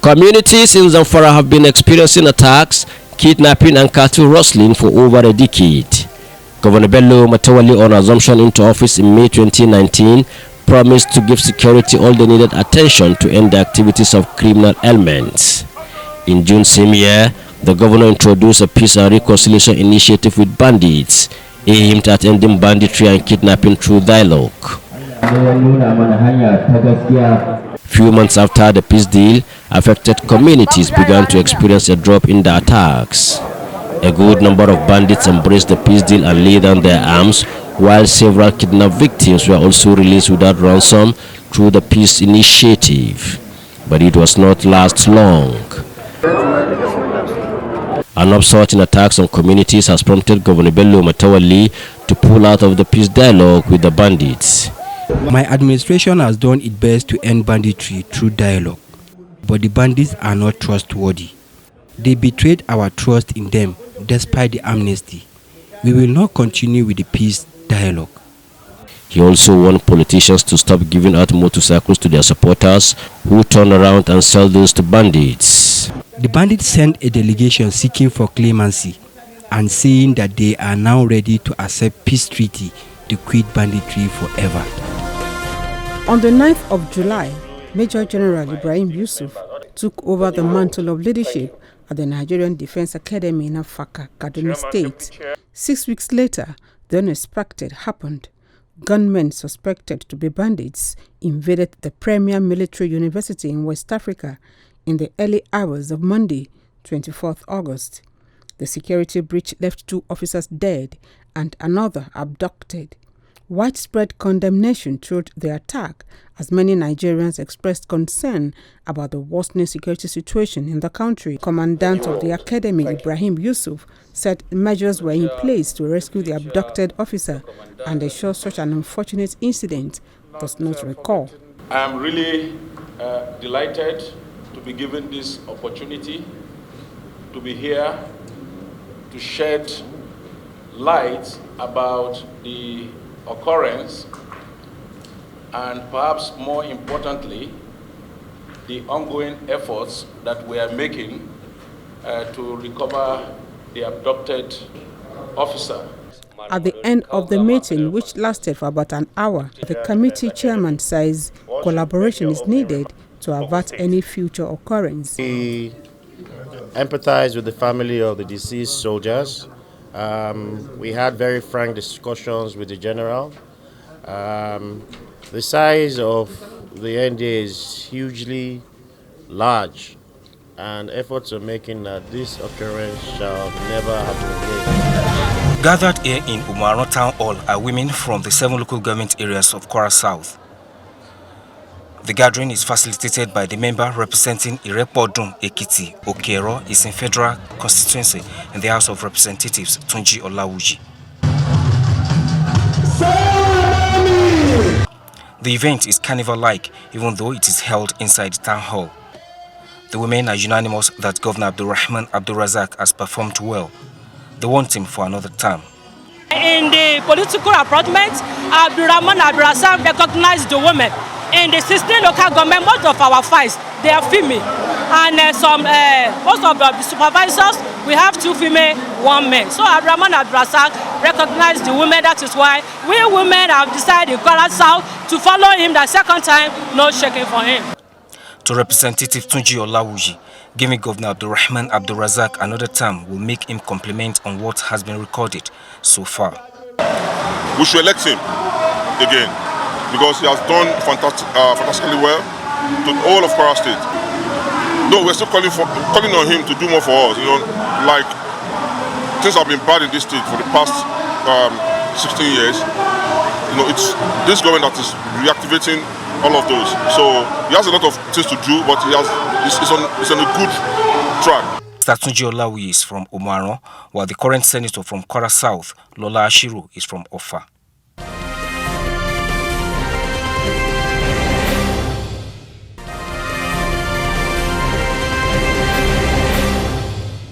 Communities in Zamfara have been experiencing attacks, kidnapping and cattle rustling for over a decade. Governor Matawalle, on assumption into office in May 2019, promised to give security all the needed attention to end the activities of criminal elements. In June same year, the governor introduced a peace and reconciliation initiative with bandits, aimed at ending banditry and kidnapping through dialogue. Few months after the peace deal, affected communities began to experience a drop in the attacks. A good number of bandits embraced the peace deal and laid down their arms, while several kidnapped victims were also released without ransom through the peace initiative. But it was not last long. An upsurge in attacks on communities has prompted Governor Matawalle to pull out of the peace dialogue with the bandits. My administration has done its best to end banditry through dialogue, but the bandits are not trustworthy. They betrayed our trust in them despite the amnesty. We will not continue with the peace dialogue. He also warned politicians to stop giving out motorcycles to their supporters who turn around and sell those to bandits. The bandits sent a delegation seeking for clemency and saying that they are now ready to accept peace treaty to quit banditry forever. On the 9th of July, Major General Ibrahim Yusuf took over the mantle of leadership at the Nigerian Defense Academy in Afaka, Kaduna State. 6 weeks later, the unexpected happened. Gunmen suspected to be bandits invaded the premier military university in West Africa in the early hours of Monday, 24th August. The security breach left 2 officers dead and another abducted. Widespread condemnation throughout the attack as many Nigerians expressed concern about the worsening security situation in the country. Commandant of the academy, Ibrahim Yusuf, said measures were in place to rescue the abducted officer and ensure such an unfortunate incident does not recur. I am really delighted to be given this opportunity to be here to shed light about the occurrence and perhaps more importantly the ongoing efforts that we are making to recover the abducted officer. At the end of the meeting, which lasted for about an hour, the committee chairman says collaboration is needed to avert any future occurrence. We empathize with the family of the deceased soldiers. We had very frank discussions with the general. The size of the NDA is hugely large, and efforts are making that this occurrence shall never happen again. Gathered here in Umaro Town Hall are women from the 7 local government areas of Kwara South. The gathering is facilitated by the member representing Irepodun Ekiti Okero is in federal constituency in the House of Representatives, Tunji Olawuji. The event is carnival-like, even though it is held inside the town hall. The women are unanimous that Governor Abdulrahman Abdulrazak has performed well. They want him for another term. In the political appointment, Abdulrahman Abdulrazak recognized the women. In the 16 local government, most of our files, they are female. And most of the supervisors, we have 2 female, 1 man. So Abdulrahman Abdulrazak recognized the women. That is why we women have decided in Kwara South to follow him the second time, no shaking for him. To Representative Tunji Olawuji, giving Governor Abdulrahman Abdulrazak another term will make him compliment on what has been recorded so far. We should elect him again, because he has done fantastically well to all of Kwara State. Though we're still calling on him to do more for us. Like things have been bad in this state for the past 16 years. It's this government that is reactivating all of those. So he has a lot of things to do, but he's on a good track. Tunji Olawuji is from Umaro, while the current senator from Kwara South, Lola Ashiru, is from Ofa.